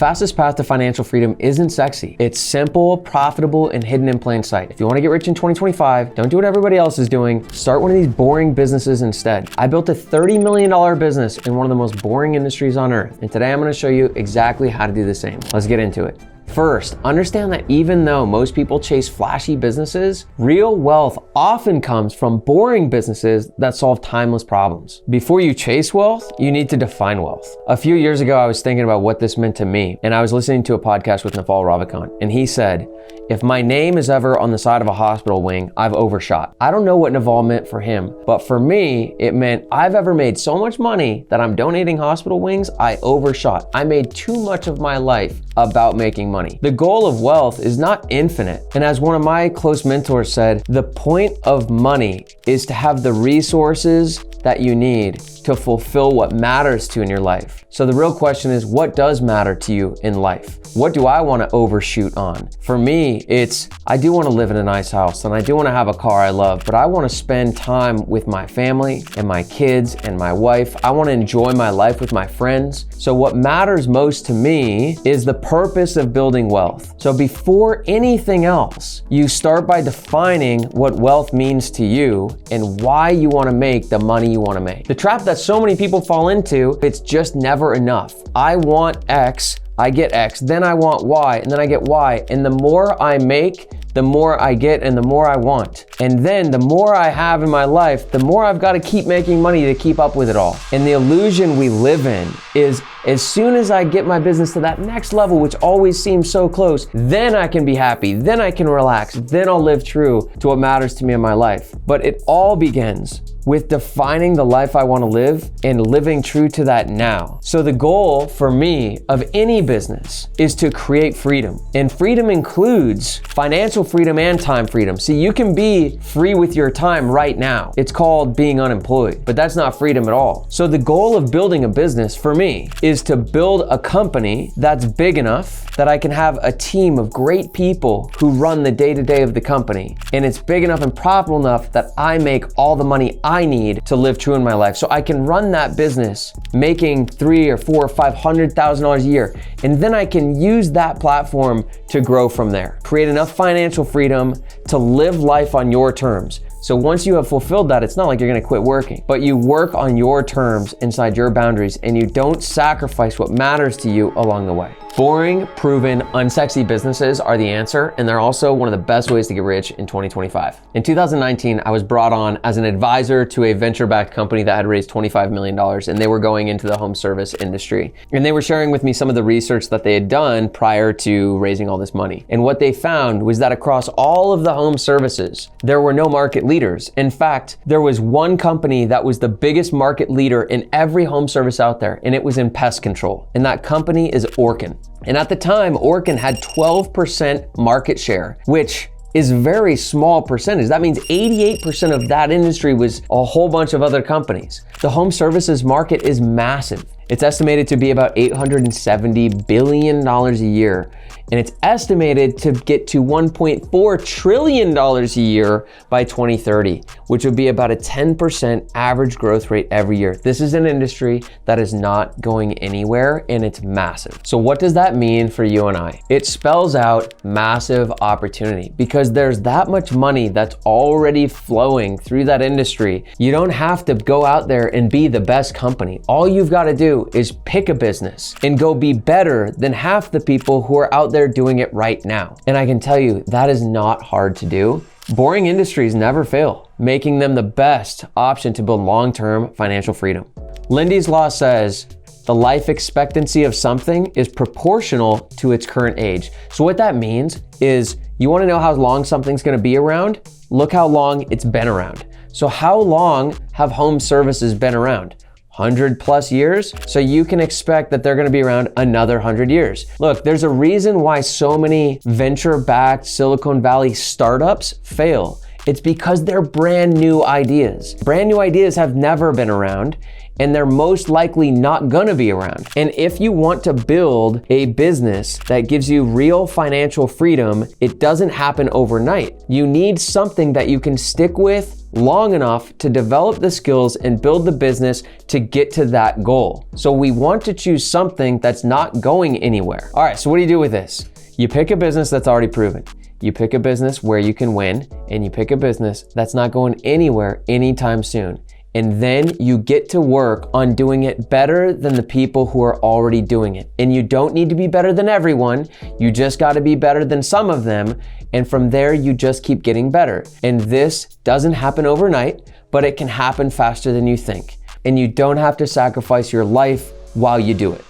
fastest path to financial freedom isn't sexy. It's simple, profitable, and hidden in plain sight. If you want to get rich in 2025, don't do what everybody else is doing. Start one of these boring businesses instead. I built a $30 million business in one of the most boring industries on earth, and today I'm going to show you exactly how to do the same. Let's get into it. First, understand that even though most people chase flashy businesses, real wealth often comes from boring businesses that solve timeless problems. Before you chase wealth, you need to define wealth. A few years ago, I was thinking about what this meant to me, and I was listening to a podcast with Naval Ravikant, and he said, if my name is ever on the side of a hospital wing, I've overshot. I don't know what Naval meant for him, but for me, it meant I've ever made so much money that I'm donating hospital wings, I overshot. I made too much of my life about making money. The goal of wealth is not infinite. And as one of my close mentors said, the point of money is to have the resources that you need to fulfill what matters to you in your life. So the real question is, what does matter to you in life? What do I want to overshoot on? For me, it's, I do want to live in a nice house and I do want to have a car I love, but I want to spend time with my family and my kids and my wife. I want to enjoy my life with my friends. So what matters most to me is the purpose of building wealth. So before anything else, you start by defining what wealth means to you and why you want to make the money you want to make. The trap that so many people fall into, it's just never enough. I want X, I get X, then I want Y, and then I get Y. And the more I make, the more I get and the more I want. And then the more I have in my life, the more I've got to keep making money to keep up with it all. And the illusion we live in is as soon as I get my business to that next level, which always seems so close, then I can be happy, then I can relax, then I'll live true to what matters to me in my life. But it all begins with defining the life I want to live and living true to that now. So the goal for me of any business is to create freedom. And freedom includes financial freedom and time freedom. See, you can be free with your time right now. It's called being unemployed, but that's not freedom at all. So the goal of building a business for me is to build a company that's big enough that I can have a team of great people who run the day-to-day of the company. And it's big enough and profitable enough that I make all the money I need to live true in my life. So I can run that business making $300,000 or $400,000 or $500,000 a year. And then I can use that platform to grow from there. Create enough financial freedom to live life on your terms. So once you have fulfilled that, it's not like you're gonna quit working, but you work on your terms inside your boundaries and you don't sacrifice what matters to you along the way. Boring, proven, unsexy businesses are the answer, and they're also one of the best ways to get rich in 2025. In 2019, I was brought on as an advisor to a venture-backed company that had raised $25 million, and they were going into the home service industry. And they were sharing with me some of the research that they had done prior to raising all this money. And what they found was that across all of the home services, there were no market leaders. In fact, there was one company that was the biggest market leader in every home service out there, and it was in pest control. And that company is Orkin. And at the time, Orkin had 12% market share, which is a very small percentage. That means 88% of that industry was a whole bunch of other companies. The home services market is massive. It's estimated to be about $870 billion a year. And it's estimated to get to $1.4 trillion a year by 2030, which would be about a 10% average growth rate every year. This is an industry that is not going anywhere and it's massive. So what does that mean for you and I? It spells out massive opportunity because there's that much money that's already flowing through that industry. You don't have to go out there and be the best company. All you've got to do is pick a business and go be better than half the people who are out there doing it right now. And I can tell you that is not hard to do. Boring industries never fail, making them the best option to build long-term financial freedom. Lindy's Law says the life expectancy of something is proportional to its current age. So what that means is you want to know how long something's going to be around? Look how long it's been around. So how long have home services been around? 100+ years, so you can expect that they're gonna be around another 100 years. Look, there's a reason why so many venture-backed Silicon Valley startups fail. It's because they're brand new ideas. Brand new ideas have never been around, and they're most likely not gonna be around. And if you want to build a business that gives you real financial freedom, it doesn't happen overnight. You need something that you can stick with long enough to develop the skills and build the business to get to that goal. So we want to choose something that's not going anywhere. All right, so what do you do with this? You pick a business that's already proven. You pick a business where you can win, and you pick a business that's not going anywhere anytime soon. And then you get to work on doing it better than the people who are already doing it. And you don't need to be better than everyone. You just got to be better than some of them. And from there, you just keep getting better. And this doesn't happen overnight, but it can happen faster than you think. And you don't have to sacrifice your life while you do it.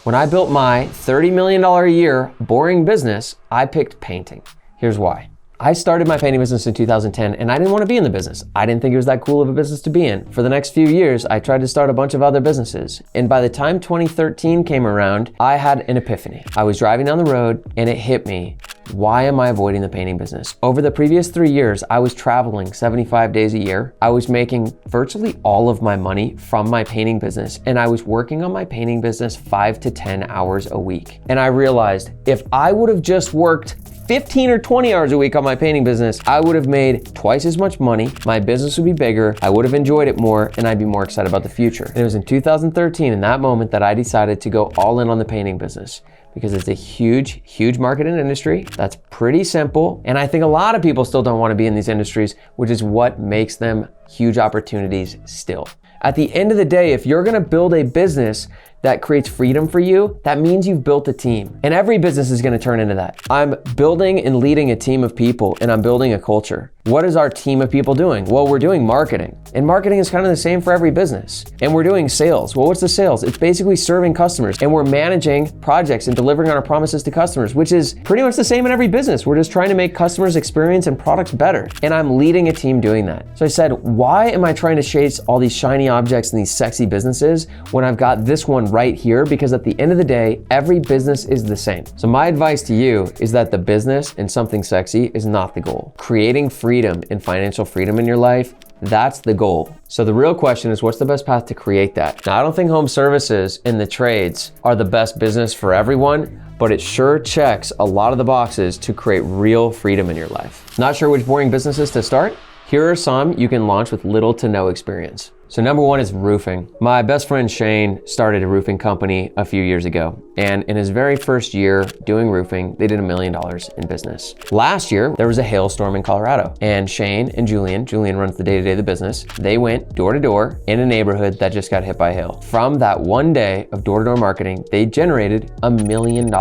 When I built my $30 million a year boring business, I picked painting. Here's why. I started my painting business in 2010, and I didn't want to be in the business. I didn't think it was that cool of a business to be in. For the next few years, I tried to start a bunch of other businesses. And by the time 2013 came around, I had an epiphany. I was driving down the road and it hit me. Why am I avoiding the painting business? Over the previous 3 years, I was traveling 75 days a year. I was making virtually all of my money from my painting business, and I was working on my painting business 5 to 10 hours a week. And I realized if I would have just worked 15 or 20 hours a week on my painting business, I would have made twice as much money, my business would be bigger, I would have enjoyed it more, and I'd be more excited about the future. And it was in 2013, in that moment, that I decided to go all in on the painting business, because it's a huge, huge market and industry that's pretty simple. And I think a lot of people still don't want to be in these industries, which is what makes them huge opportunities still. At the end of the day, if you're gonna build a business that creates freedom for you, that means you've built a team. And every business is gonna turn into that. I'm building and leading a team of people, and I'm building a culture. What is our team of people doing? Well, we're doing marketing. And marketing is kind of the same for every business. And we're doing sales. Well, what's the sales? It's basically serving customers. And we're managing projects and delivering on our promises to customers, which is pretty much the same in every business. We're just trying to make customers' experience and products better. And I'm leading a team doing that. So I said, why am I trying to chase all these shiny objects and these sexy businesses when I've got this one right here? Because at the end of the day, every business is the same. So my advice to you is that the business and something sexy is not the goal. Creating freedom and financial freedom in your life, that's the goal. So the real question is, what's the best path to create that? Now, I don't think home services and the trades are the best business for everyone, but it sure checks a lot of the boxes to create real freedom in your life. Not sure which boring businesses to start? Here are some you can launch with little to no experience. So number one is roofing. My best friend Shane started a roofing company a few years ago. And in his very first year doing roofing, they did $1 million in business. Last year, there was a hailstorm in Colorado. And Shane and Julian runs the day-to-day of the business, they went door to door in a neighborhood that just got hit by hail. From that one day of door-to-door marketing, they generated $1 million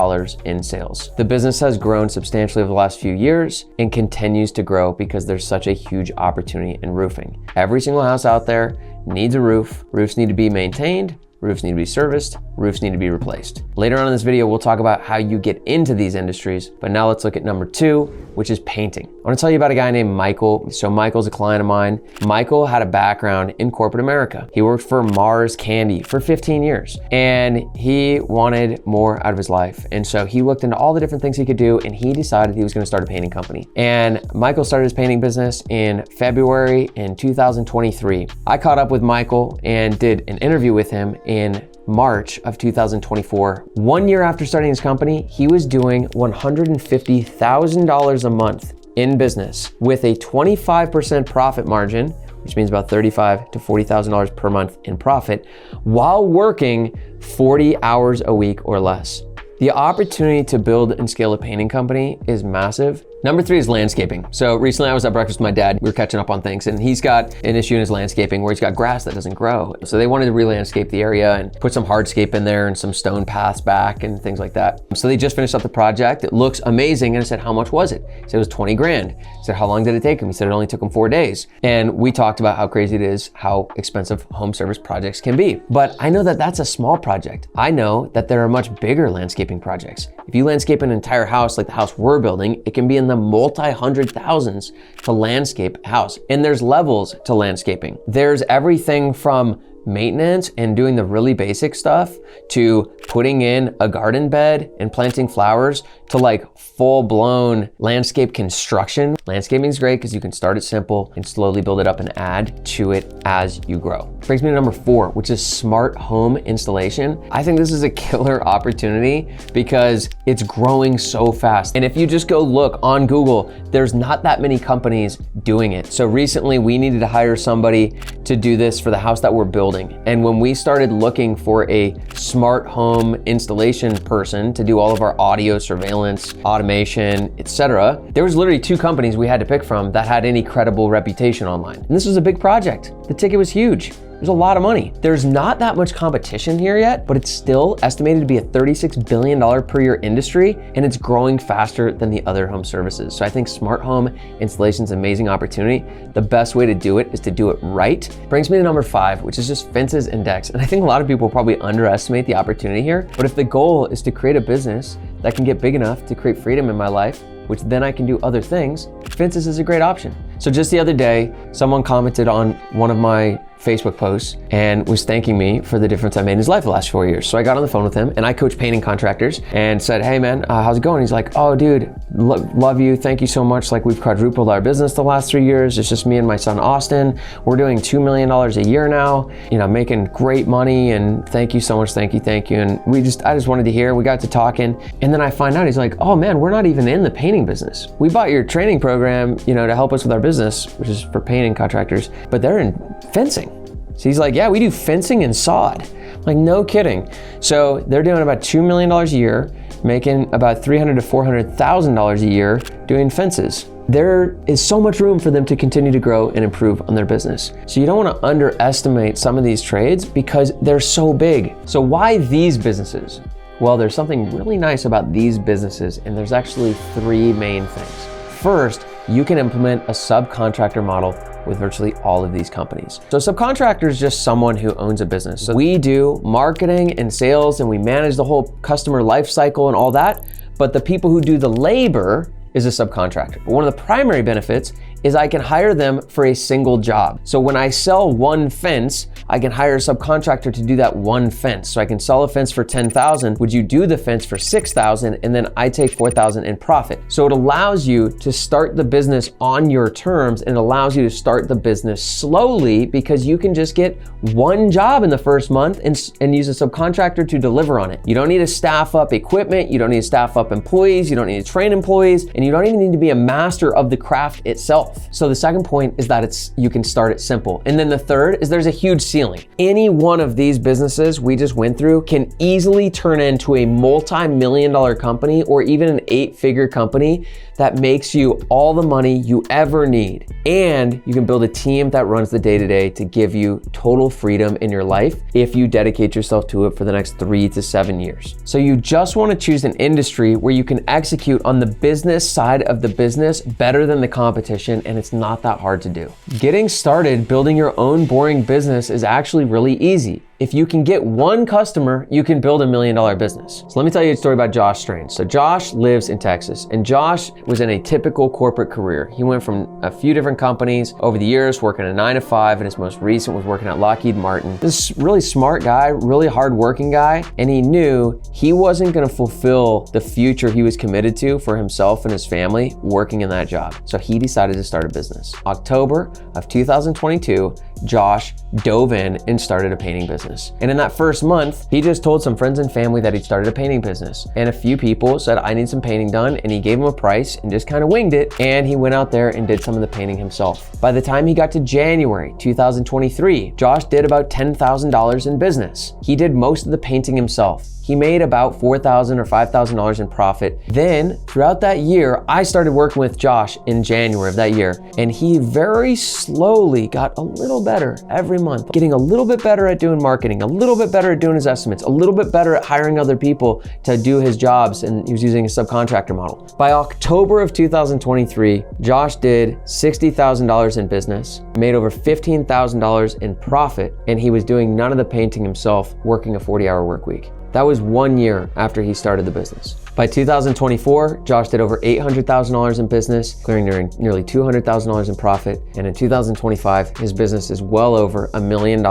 in sales. The business has grown substantially over the last few years and continues to grow because there's such a huge opportunity in roofing. Every single house out there needs a roof. Roofs need to be maintained. Roofs need to be serviced. Roofs need to be replaced. Later on in this video, we'll talk about how you get into these industries, but now let's look at number two, which is painting. I wanna tell you about a guy named Michael. So Michael's a client of mine. Michael had a background in corporate America. He worked for Mars Candy for 15 years, and he wanted more out of his life. And so he looked into all the different things he could do, and he decided he was gonna start a painting company. And Michael started his painting business in February in 2023. I caught up with Michael and did an interview with him in March of 2024. 1 year after starting his company, he was doing $150,000 a month in business with a 25% profit margin, which means about $35,000 to $40,000 per month in profit, while working 40 hours a week or less. The opportunity to build and scale a painting company is massive. Number three is landscaping. So recently I was at breakfast with my dad. We were catching up on things, and he's got an issue in his landscaping where he's got grass that doesn't grow. So they wanted to re-landscape the area and put some hardscape in there and some stone paths back and things like that. So they just finished up the project. It looks amazing. And I said, how much was it? He said it was 20 grand. I said, how long did it take him? He said it only took him 4 days. And we talked about how crazy it is, how expensive home service projects can be. But I know that that's a small project. I know that there are much bigger landscaping projects. If you landscape an entire house like the house we're building, it can be in the multi-hundred thousands to landscape a house. And there's levels to landscaping. There's everything from maintenance and doing the really basic stuff to putting in a garden bed and planting flowers to like full-blown landscape construction. Landscaping is great because you can start it simple and slowly build it up and add to it as you grow. Brings me to number 4, which is smart home installation. I think this is a killer opportunity because it's growing so fast. And if you just go look on Google, there's not that many companies doing it. So recently we needed to hire somebody to do this for the house that we're building. And when we started looking for a smart home installation person to do all of our audio surveillance, automation, etc., there was literally 2 companies we had to pick from that had any credible reputation online. And this was a big project. The ticket was huge. There's a lot of money. There's not that much competition here yet, but it's still estimated to be a $36 billion per year industry, and it's growing faster than the other home services. So I think smart home installation is an amazing opportunity. The best way to do it is to do it right. Brings me to number 5, which is just fences and decks. And I think a lot of people probably underestimate the opportunity here, but if the goal is to create a business that can get big enough to create freedom in my life, which then I can do other things, fences is a great option. So just the other day, someone commented on one of my Facebook posts and was thanking me for the difference I made in his life the last 4 years. So I got on the phone with him, and I coach painting contractors, and said, hey man, how's it going? He's like, oh dude, love you, thank you so much. Like, we've quadrupled our business the last 3 years. It's just me and my son, Austin. We're doing $2 million a year now, making great money, and thank you so much, thank you. And I just wanted to hear, we got to talking, and then I find out, he's like, oh man, we're not even in the painting business. We bought your training program, to help us with our business, which is for painting contractors, but they're in fencing. So he's like, yeah, we do fencing and sod. I'm like, no kidding. So they're doing about $2 million a year, making about $300,000 to $400,000 a year doing fences. There is so much room for them to continue to grow and improve on their business. So you don't want to underestimate some of these trades because they're so big. So why these businesses? Well, there's something really nice about these businesses, and there's actually 3 main things. First, you can implement a subcontractor model with virtually all of these companies. So subcontractor is just someone who owns a business. So we do marketing and sales, and we manage the whole customer life cycle and all that, but the people who do the labor is a subcontractor. But one of the primary benefits is I can hire them for a single job. So when I sell one fence, I can hire a subcontractor to do that one fence. So I can sell a fence for $10,000. Would you do the fence for $6,000? And then I take $4,000 in profit. So it allows you to start the business on your terms, and it allows you to start the business slowly because you can just get one job in the first month and use a subcontractor to deliver on it. You don't need to staff up equipment. You don't need to staff up employees. You don't need to train employees, and you don't even need to be a master of the craft itself. So the second point is that you can start it simple. And then the third is there's a huge ceiling. Any one of these businesses we just went through can easily turn into a multi-million-dollar company or even an 8-figure company that makes you all the money you ever need. And you can build a team that runs the day-to-day to give you total freedom in your life if you dedicate yourself to it for the next 3 to 7 years. So you just want to choose an industry where you can execute on the business side of the business better than the competition, and it's not that hard to do. Getting started building your own boring business is actually really easy. If you can get one customer, you can build $1 million business. So let me tell you a story about Josh Strange. So Josh lives in Texas, and Josh was in a typical corporate career. He went from a few different companies over the years, working a 9 to 5, and his most recent was working at Lockheed Martin. This really smart guy, really hardworking guy, and he knew he wasn't gonna fulfill the future he was committed to for himself and his family working in that job. So he decided to start a business. October of 2022, Josh dove in and started a painting business. And in that first month, he just told some friends and family that he'd started a painting business. And a few people said, I need some painting done. And he gave him a price and just kind of winged it. And he went out there and did some of the painting himself. By the time he got to January 2023, Josh did about $10,000 in business. He did most of the painting himself. He made about $4,000 or $5,000 in profit. Then throughout that year, I started working with Josh in January of that year, and he very slowly got a little better every month, getting a little bit better at doing marketing, a little bit better at doing his estimates, a little bit better at hiring other people to do his jobs, and he was using a subcontractor model. By October of 2023, Josh did $60,000 in business, made over $15,000 in profit, and he was doing none of the painting himself, working a 40-hour work week. That was 1 year after he started the business. By 2024, Josh did over $800,000 in business, clearing nearly $200,000 in profit. And in 2025, his business is well over $1 million.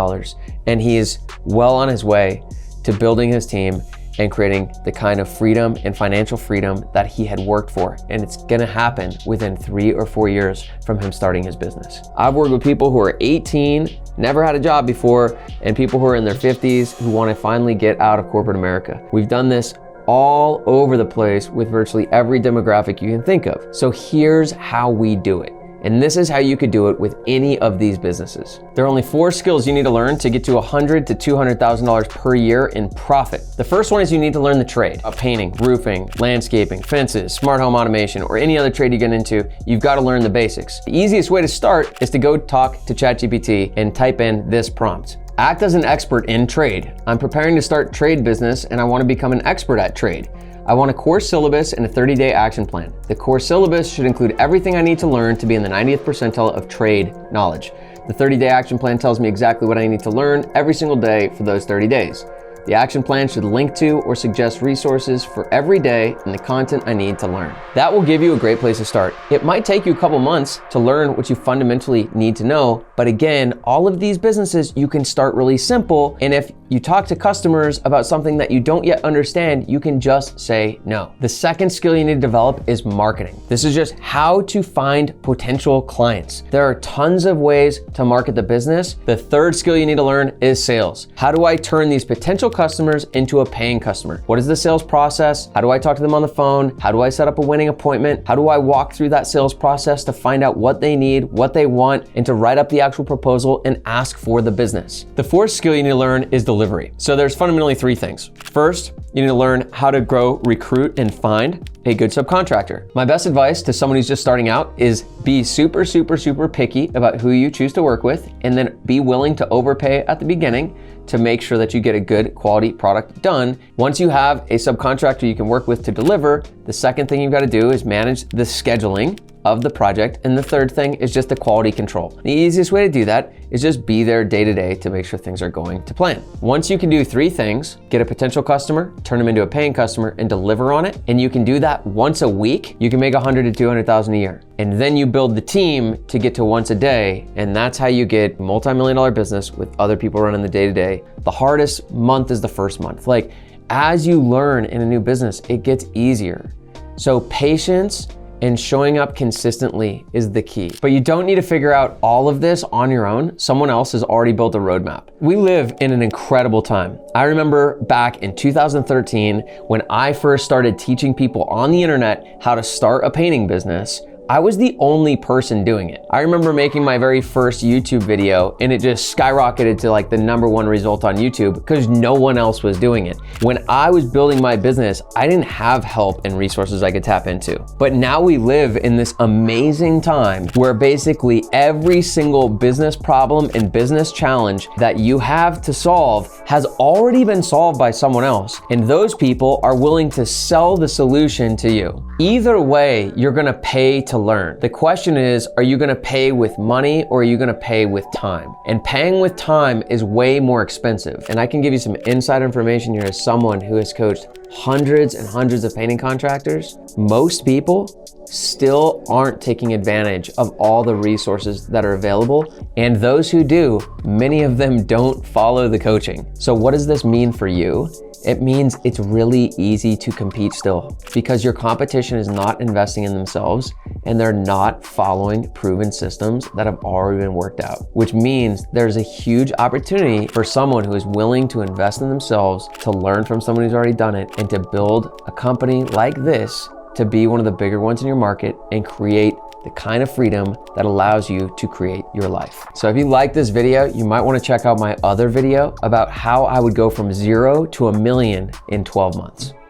And he is well on his way to building his team and creating the kind of freedom and financial freedom that he had worked for. And it's gonna happen within 3 or 4 years from him starting his business. I've worked with people who are 18, never had a job before, and people who are in their 50s who wanna finally get out of corporate America. We've done this all over the place with virtually every demographic you can think of. So here's how we do it. And this is how you could do it with any of these businesses. There are only 4 skills you need to learn to get to $100,000 to $200,000 per year in profit. The first one is you need to learn the trade of painting, roofing, landscaping, fences, smart home automation, or any other trade you get into. You've got to learn the basics. The easiest way to start is to go talk to ChatGPT and type in this prompt. Act as an expert in trade. I'm preparing to start trade business and I want to become an expert at trade. I want a course syllabus and a 30-day action plan. The course syllabus should include everything I need to learn to be in the 90th percentile of trade knowledge. The 30-day action plan tells me exactly what I need to learn every single day for those 30 days. The action plan should link to or suggest resources for every day and the content I need to learn. That will give you a great place to start. It might take you a couple months to learn what you fundamentally need to know, but again, all of these businesses, you can start really simple, and if you talk to customers about something that you don't yet understand, you can just say no. The second skill you need to develop is marketing. This is just how to find potential clients. There are tons of ways to market the business. The third skill you need to learn is sales. How do I turn these potential customers into a paying customer? What is the sales process? How do I talk to them on the phone? How do I set up a winning appointment? How do I walk through that sales process to find out what they need, what they want, and to write up the actual proposal and ask for the business? The fourth skill you need to learn is delivery. So there's fundamentally 3 things. First, you need to learn how to grow, recruit, and find a good subcontractor. My best advice to someone who's just starting out is be super, super, super picky about who you choose to work with, and then be willing to overpay at the beginning to make sure that you get a good quality product done. Once you have a subcontractor you can work with to deliver, the second thing you've got to do is manage the scheduling of the project. And the third thing is just the quality control. The easiest way to do that is just be there day to day to make sure things are going to plan. Once you can do 3 things, get a potential customer, turn them into a paying customer, and deliver on it, and you can do that once a week, you can make $100,000 to $200,000 a year. And then you build the team to get to once a day, and that's how you get a multi-million-dollar business with other people running the day-to-day. The hardest month is the first month. Like, as you learn in a new business, it gets easier. So patience and showing up consistently is the key. But you don't need to figure out all of this on your own. Someone else has already built a roadmap. We live in an incredible time. I remember back in 2013 when I first started teaching people on the internet how to start a painting business. I was the only person doing it. I remember making my very first YouTube video and it just skyrocketed to like the #1 result on YouTube because no one else was doing it. When I was building my business, I didn't have help and resources I could tap into. But now we live in this amazing time where basically every single business problem and business challenge that you have to solve has already been solved by someone else. And those people are willing to sell the solution to you. Either way, you're gonna pay to learn. The question is, are you gonna pay with money or are you gonna pay with time? And paying with time is way more expensive. And I can give you some inside information here as someone who has coached hundreds and hundreds of painting contractors. Most people still aren't taking advantage of all the resources that are available. And those who do, many of them don't follow the coaching. So what does this mean for you? It means it's really easy to compete still because your competition is not investing in themselves and they're not following proven systems that have already been worked out, which means there's a huge opportunity for someone who is willing to invest in themselves, to learn from someone who's already done it, and to build a company like this to be one of the bigger ones in your market and create the kind of freedom that allows you to create your life. So if you like this video, you might want to check out my other video about how I would go from 0 to $1 million in 12 months.